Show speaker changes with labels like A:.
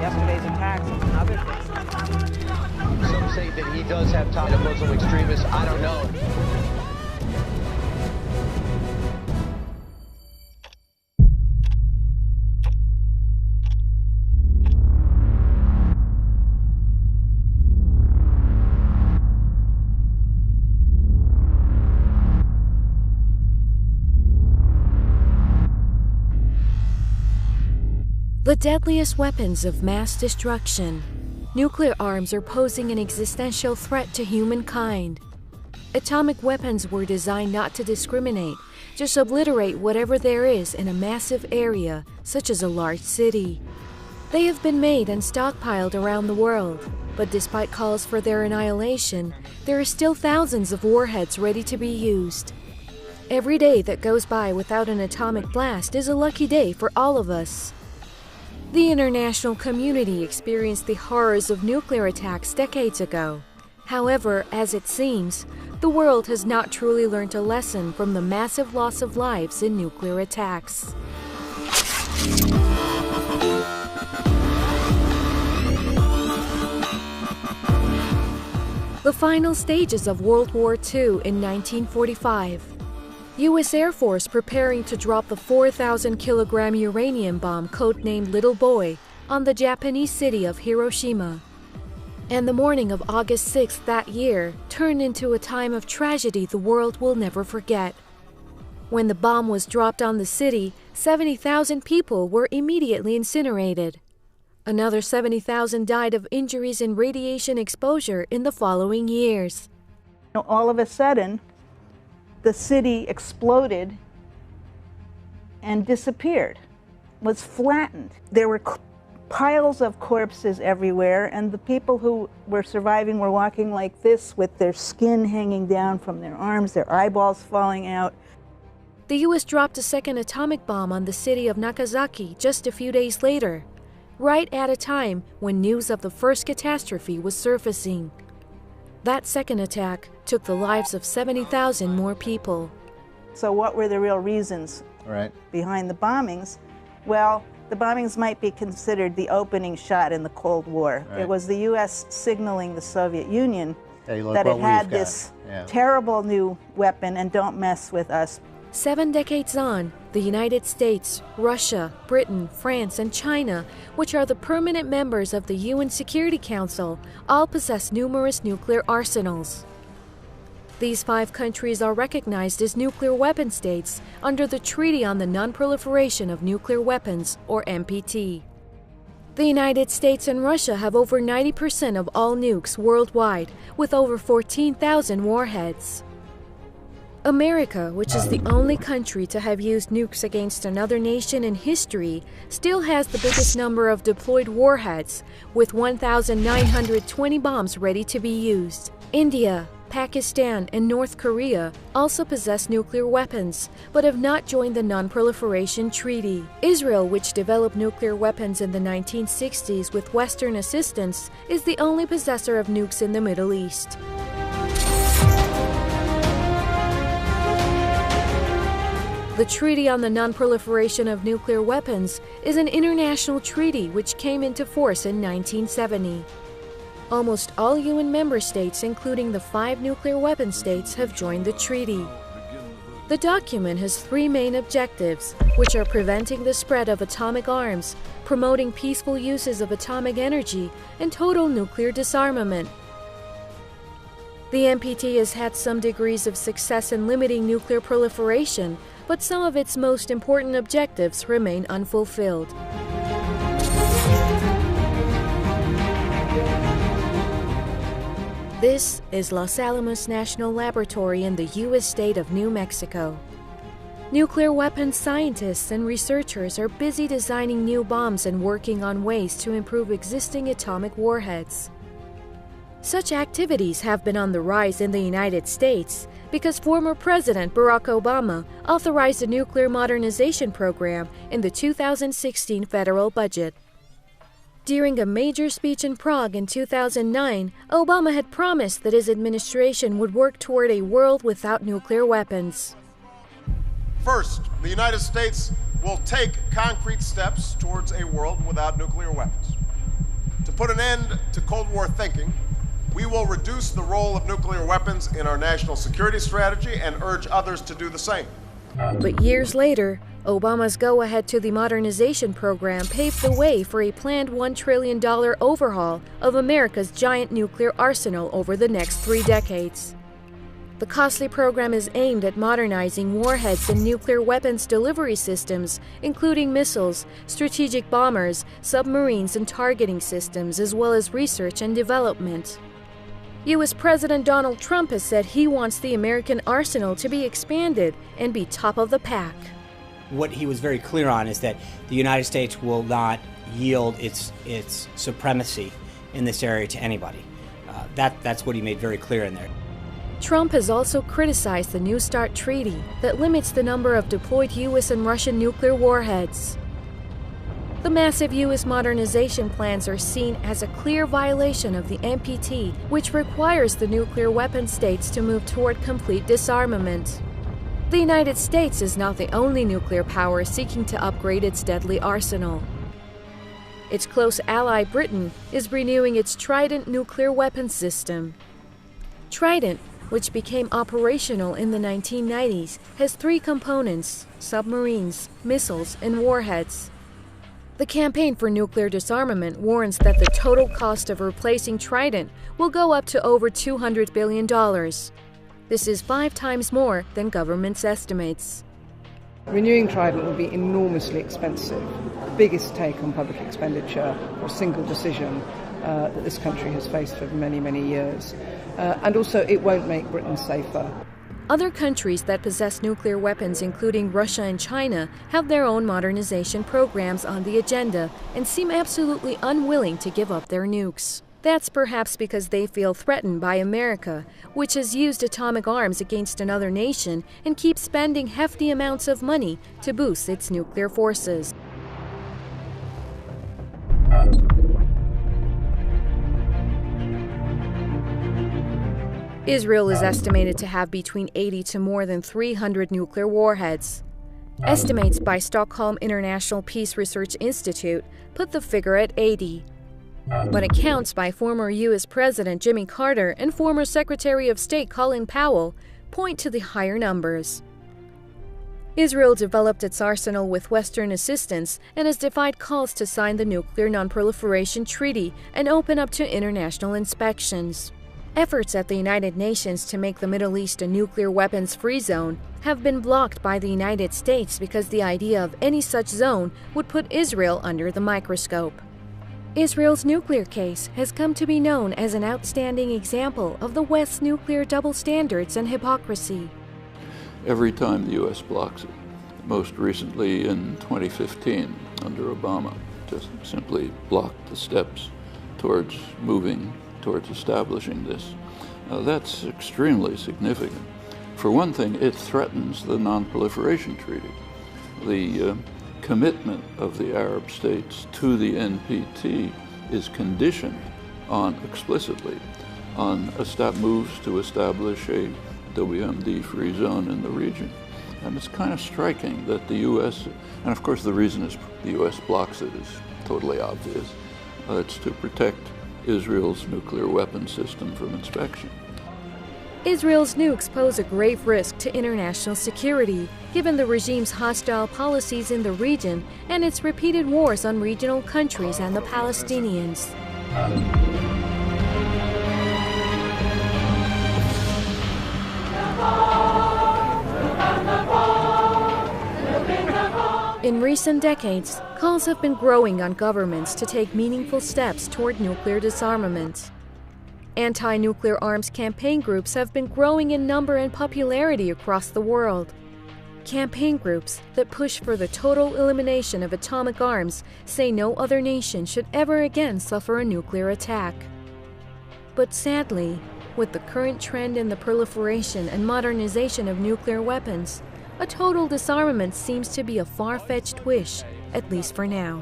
A: yesterday's attacks and other things.
B: Some say that he does have ties to Muslim extremists. I don't know.
C: The deadliest weapons of mass destruction. Nuclear arms are posing an existential threat to humankind. Atomic weapons were designed not to discriminate, just obliterate whatever there is in a massive area, such as a large city. They have been made and stockpiled around the world, but despite calls for their annihilation, there are still thousands of warheads ready to be used. Every day that goes by without an atomic blast is a lucky day for all of us. The international community experienced the horrors of nuclear attacks decades ago. However, as it seems, the world has not truly learned a lesson from the massive loss of lives in nuclear attacks. The final stages of World War II in 1945. U.S. Air Force preparing to drop the 4,000-kilogram uranium bomb codenamed Little Boy on the Japanese city of Hiroshima. And the morning of August 6th that year turned into a time of tragedy the world will never forget. When the bomb was dropped on the city, 70,000 people were immediately incinerated. Another 70,000 died of injuries and radiation exposure in the following years.
A: All of a sudden, the city exploded and disappeared, was flattened. There were piles of corpses everywhere, and the people who were surviving were walking like this with their skin hanging down from their arms, their eyeballs falling out.
C: The U.S. dropped a second atomic bomb on the city of Nagasaki just a few days later, right at a time when news of the first catastrophe was surfacing. That second attack took the lives of 70,000 more people.
A: So what were the real reasons behind the bombings? Well, the bombings might be considered the opening shot in the Cold War. It was the U.S. signaling the Soviet Union that it had this terrible new weapon and don't mess with us.
C: 7 decades on, the United States, Russia, Britain, France, and China, which are the permanent members of the UN Security Council, all possess numerous nuclear arsenals. These 5 countries are recognized as nuclear weapon states under the Treaty on the Non-Proliferation of Nuclear Weapons, or NPT. The United States and Russia have over 90% of all nukes worldwide, with over 14,000 warheads. America, which is the only country to have used nukes against another nation in history, still has the biggest number of deployed warheads, with 1,920 bombs ready to be used. India, Pakistan, and North Korea also possess nuclear weapons, but have not joined the Non-Proliferation Treaty. Israel, which developed nuclear weapons in the 1960s with Western assistance, is the only possessor of nukes in the Middle East. The Treaty on the Non-Proliferation of Nuclear Weapons is an international treaty which came into force in 1970. Almost all UN member states, including the 5 nuclear weapon states, have joined the treaty. The document has 3 main objectives, which are preventing the spread of atomic arms, promoting peaceful uses of atomic energy, and total nuclear disarmament. The NPT has had some degrees of success in limiting nuclear proliferation, but some of its most important objectives remain unfulfilled. This is Los Alamos National Laboratory in the U.S. state of New Mexico. Nuclear weapons scientists and researchers are busy designing new bombs and working on ways to improve existing atomic warheads. Such activities have been on the rise in the United States because former President Barack Obama authorized a nuclear modernization program in the 2016 federal budget. During a major speech in Prague in 2009, Obama had promised that his administration would work toward a world without nuclear weapons.
D: First, the United States will take concrete steps towards a world without nuclear weapons. put an end to Cold War thinking, we will reduce the role of nuclear weapons in our national security strategy and urge others to do the same.
C: But years later, Obama's go-ahead to the modernization program paved the way for a planned $1 trillion overhaul of America's giant nuclear arsenal over the next 3 decades. The costly program is aimed at modernizing warheads and nuclear weapons delivery systems, including missiles, strategic bombers, submarines, and targeting systems, as well as research and development. U.S. President Donald Trump has said he wants the American arsenal to be expanded and be top of the pack.
E: What he was very clear on is that the United States will not yield its supremacy in this area to anybody. That's what he made very clear in there.
C: Trump has also criticized the New START treaty that limits the number of deployed U.S. and Russian nuclear warheads. The massive U.S. modernization plans are seen as a clear violation of the NPT, which requires the nuclear weapon states to move toward complete disarmament. The United States is not the only nuclear power seeking to upgrade its deadly arsenal. Its close ally Britain is renewing its Trident nuclear weapons system. Trident, which became operational in the 1990s, has 3 components: submarines, missiles, and warheads. The Campaign for Nuclear Disarmament warns that the total cost of replacing Trident will go up to over $200 billion. This is 5 times more than government's estimates.
F: Renewing Trident will be enormously expensive, biggest take on public expenditure for a single decision that this country has faced for many, many years. And also, it won't make Britain safer.
C: Other countries that possess nuclear weapons, including Russia and China, have their own modernization programs on the agenda and seem absolutely unwilling to give up their nukes. That's perhaps because they feel threatened by America, which has used atomic arms against another nation and keeps spending hefty amounts of money to boost its nuclear forces. Israel is estimated to have between 80 to more than 300 nuclear warheads. Estimates by Stockholm International Peace Research Institute put the figure at 80. But accounts by former U.S. President Jimmy Carter and former Secretary of State Colin Powell point to the higher numbers. Israel developed its arsenal with Western assistance and has defied calls to sign the Nuclear Non-Proliferation Treaty and open up to international inspections. Efforts at the United Nations to make the Middle East a nuclear weapons-free zone have been blocked by the United States because the idea of any such zone would put Israel under the microscope. Israel's nuclear case has come to be known as an outstanding example of the West's nuclear double standards and hypocrisy.
G: Every time the U.S. blocks it, most recently in 2015 under Obama, just simply blocked the steps towards establishing this. That's extremely significant. For one thing, it threatens the Non-Proliferation Treaty. The commitment of the Arab states to the NPT is conditioned explicitly on moves to establish a WMD-free zone in the region. And it's kind of striking that the U.S., and of course the reason the U.S. blocks it is totally obvious. It's to protect Israel's nuclear weapon system from inspection.
C: Israel's nukes pose a grave risk to international security, given the regime's hostile policies in the region and its repeated wars on regional countries and the Palestinians. In recent decades, calls have been growing on governments to take meaningful steps toward nuclear disarmament. Anti-nuclear arms campaign groups have been growing in number and popularity across the world. Campaign groups that push for the total elimination of atomic arms say no other nation should ever again suffer a nuclear attack. But sadly, with the current trend in the proliferation and modernization of nuclear weapons, a total disarmament seems to be a far-fetched wish, at least for now.